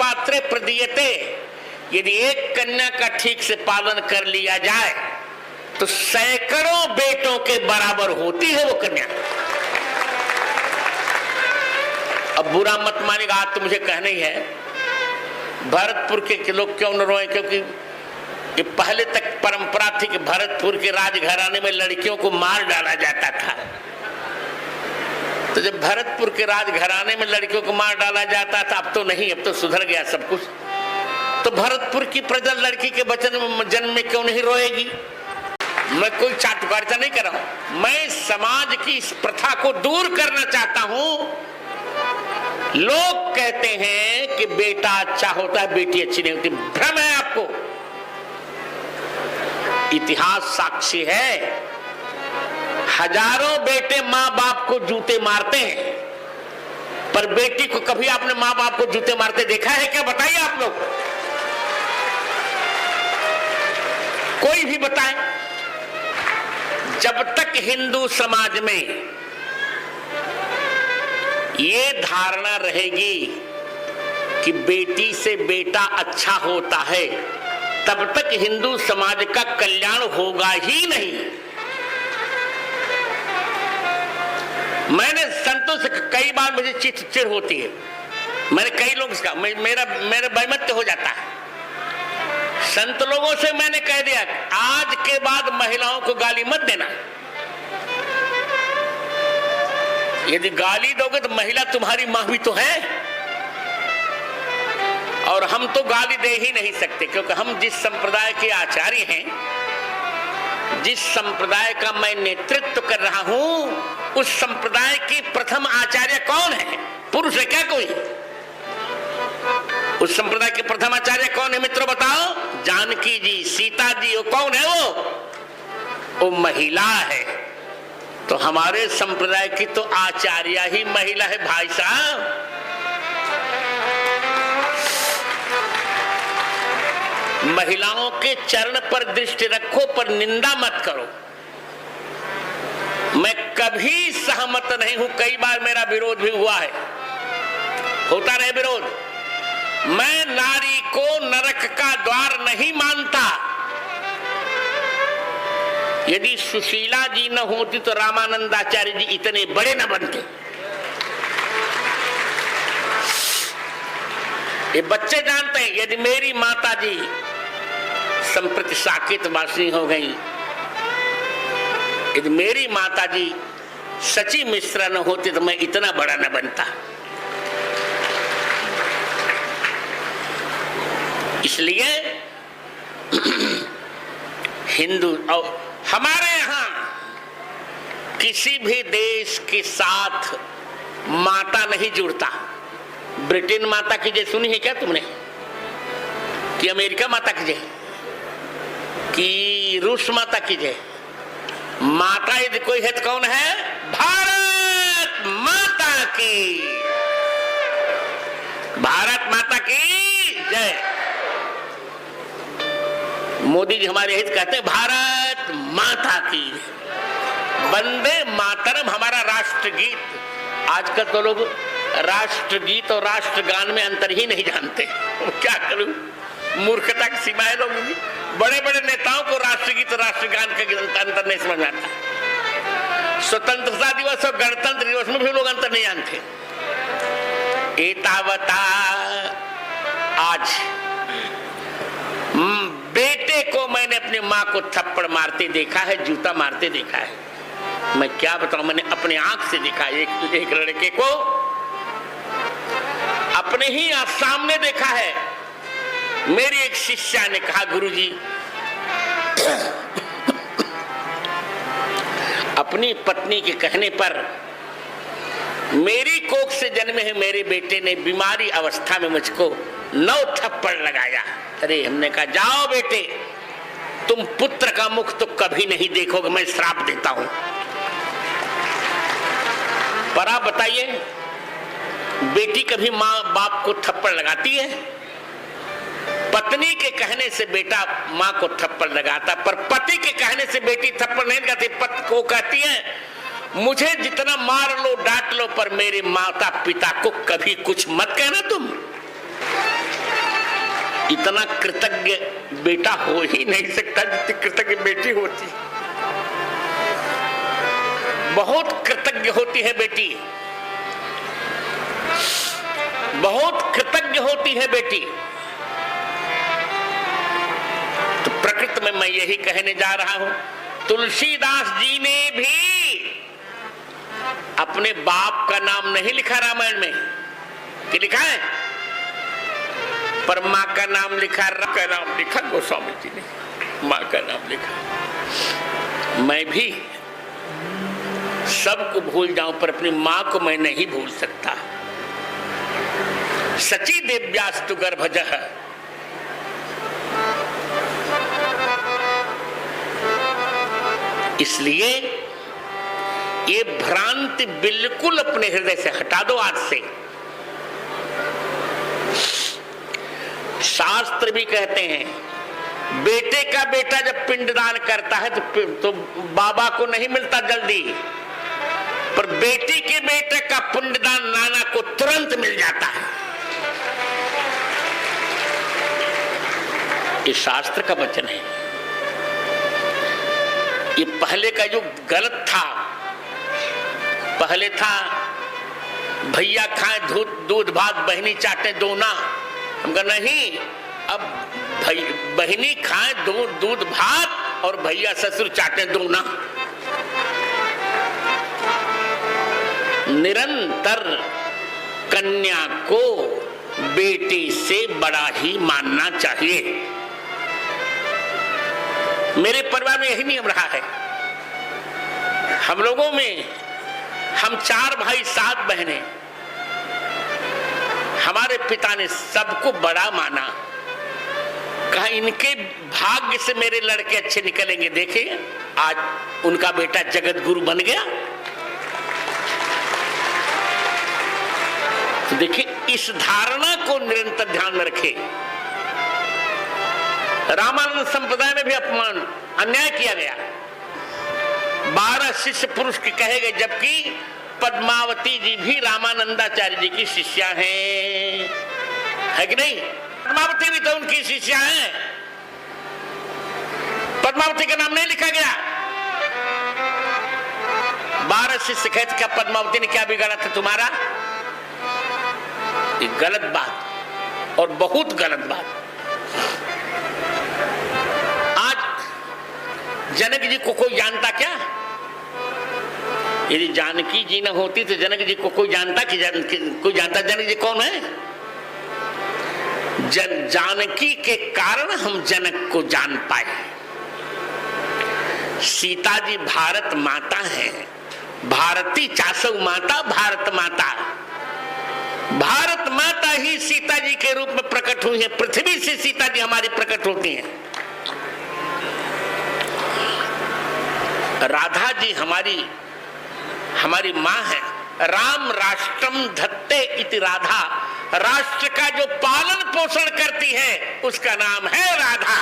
पात्रे प्रदीयते, यदि एक कन्या का ठीक से पालन कर लिया जाए तो सैकड़ों बेटों के बराबर होती है वो कन्या। अब बुरा मत मानेगा, आज तो मुझे कहना ही है, भरतपुर के लोग क्यों न रोए, क्योंकि कि पहले तक परंपरा थी कि भरतपुर के राजघराने में लड़कियों को मार डाला जाता था। तो जब भरतपुर के राजघराने में लड़कियों को मार डाला जाता था, अब तो नहीं, अब तो सुधर गया सब कुछ। तो भरतपुर की प्रजा लड़की के जन्म में क्यों नहीं रोएगी? मैं कोई चाटुकारिता नहीं कर रहा हूं, मैं समाज की इस प्रथा को दूर करना चाहता हूं। लोग कहते हैं कि बेटा अच्छा होता है, बेटी अच्छी नहीं होती, भ्रम है आपको। इतिहास साक्षी है, हजारों बेटे मां बाप को जूते मारते हैं, पर बेटी को कभी आपने मां बाप को जूते मारते देखा है क्या? बताइए आप लोग, कोई भी बताएं। जब तक हिंदू समाज में ये धारणा रहेगी कि बेटी से बेटा अच्छा होता है, तब तक हिंदू समाज का कल्याण होगा ही नहीं। मैंने संतों से कई बार मुझे चिढ़ होती है, मैंने कई लोगों से कहा, मेरा वैमत्य हो जाता है। संत लोगों से मैंने कह दिया, आज के बाद महिलाओं को गाली मत देना। यदि गाली दोगे तो महिला तुम्हारी मां भी तो है, और हम तो गाली दे ही नहीं सकते, क्योंकि हम जिस संप्रदाय के आचार्य हैं, जिस संप्रदाय का मैं नेतृत्व कर रहा हूं, उस संप्रदाय की प्रथम आचार्य कौन है? पुरुष है क्या कोई? उस संप्रदाय के प्रथम आचार्य कौन है मित्रों, बताओ? जानकी जी, सीता जी, वो कौन है? वो महिला है। तो हमारे संप्रदाय की तो आचार्य ही महिला है भाई साहब। महिलाओं के चरण पर दृष्टि रखो, पर निंदा मत करो। मैं कभी सहमत नहीं हूं, कई बार मेरा विरोध भी हुआ है, होता रहे विरोध। मैं नारी को नरक का द्वार नहीं मानता। यदि सुशीला जी न होती तो रामानंदाचार्य जी इतने बड़े न बनते। ये बच्चे जानते हैं, यदि मेरी माता जी संप्रति साकेत वासिनी हो गई, यदि मेरी माता जी सची मिश्रा न होती तो मैं इतना बड़ा न बनता। इसलिए हिंदू और हमारे यहां किसी भी देश के साथ माता नहीं जुड़ता। ब्रिटेन माता की जय सुनी है क्या तुमने? कि अमेरिका माता की जय, कि रूस माता की जय? माता यदि कोई है तो कौन है? भारत माता की, भारत माता की जय। मोदी जी हमारे हित कहते हैं भारत माता की, वंदे मातरम हमारा राष्ट्रगीत। आजकल तो लोग राष्ट्रगीत और राष्ट्रगान में अंतर ही नहीं जानते। क्या करूं, मूर्खता की सीमा है लोगों की। बड़े बड़े नेताओं को राष्ट्रगीत और राष्ट्रगान का अंतर नहीं समझ में आता। स्वतंत्रता दिवस और गणतंत्र दिवस में भी लोग अंतर नहीं जानते। एतावता आज बेटे को मैंने अपनी मां को थप्पड़ मारते देखा है, जूता मारते देखा है। मैं क्या बताऊं, मैंने अपने आंख से देखा। एक लड़के को अपने ही सामने देखा है। मेरी एक शिष्या ने कहा, गुरुजी अपनी पत्नी के कहने पर मेरी कोख से जन्मे हैं मेरे बेटे ने बीमारी अवस्था में मुझको 9 थप्पड़ लगाया। अरे हमने कहा, जाओ बेटे, तुम पुत्र का मुख तो कभी नहीं देखोगे, मैं श्राप देता हूं। पर आप बताइए, बेटी कभी मां बाप को थप्पड़ लगाती है? पत्नी के कहने से बेटा मां को थप्पड़ लगाता, पर पति के कहने से बेटी थप्पड़ नहीं लगाती। पति को कहती है, मुझे जितना मार लो डांट लो, पर मेरे माता पिता को कभी कुछ मत कहना तुम। इतना कृतज्ञ बेटा हो ही नहीं सकता जितनी कृतज्ञ बेटी होती। बहुत कृतज्ञ होती है बेटी, बहुत कृतज्ञ होती है बेटी। तो प्रकृति में मैं यही कहने जा रहा हूं, तुलसीदास जी ने भी अपने बाप का नाम नहीं लिखा रामायण में, कि लिखा है? पर माँ का नाम लिखा, राम का नाम लिखा गोस्वामी जी ने, माँ का नाम लिखा। मैं भी सबको भूल जाऊं पर अपनी माँ को मैं नहीं भूल सकता। सची देव्यास्तु गर्भजः, इसलिए ये भ्रांति बिल्कुल अपने हृदय से हटा दो आज से। शास्त्र भी कहते हैं बेटे का बेटा जब पिंडदान करता है तो बाबा को नहीं मिलता जल्दी, पर बेटी के बेटे का पिंडदान नाना को तुरंत मिल जाता है। ये शास्त्र का वचन है। ये पहले का जो गलत था, पहले था भैया खाए दूध भात बहनी चाटे दोना, हम कहा नहीं, अब बहनी खाए दूध भात और भैया ससुर चाटे दोना। निरंतर कन्या को बेटी से बड़ा ही मानना चाहिए। मेरे परिवार में यही नियम रहा है। हम लोगों में हम 4 भाई 7 बहनें, हमारे पिता ने सबको बड़ा माना, कहा इनके भाग्य से मेरे लड़के अच्छे निकलेंगे। देखिए आज उनका बेटा जगत गुरु बन गया। तो देखिए इस धारणा को निरंतर ध्यान में रखें। रामानंद संप्रदाय में भी अपमान अन्याय किया गया। 12 शिष्य पुरुष के कहे गए, जबकि पद्मावती जी भी रामानंदाचार्य जी की शिष्या हैं, है कि नहीं? पद्मावती भी तो उनकी शिष्या हैं। पद्मावती का नाम नहीं लिखा गया। 12 शिष्य कहते क्या पद्मावती ने क्या बिगाड़ा था तुम्हारा? ये गलत बात और बहुत गलत बात। आज जनक जी को कोई जानता क्या? यदि जानकी जी न होती तो जनक जी को कोई जानता कि कोई जानता जनक जी कौन है? जानकी के कारण हम जनक को जान पाए। सीता जी भारत माता है, भारती चासौ माता, भारत माता। भारत माता ही सीता जी के रूप में प्रकट हुई है। पृथ्वी से सीता जी हमारी प्रकट होती हैं। राधा जी हमारी माँ है। राम राष्ट्रम धत्ते इति राधा, राष्ट्र का जो पालन पोषण करती है उसका नाम है राधा।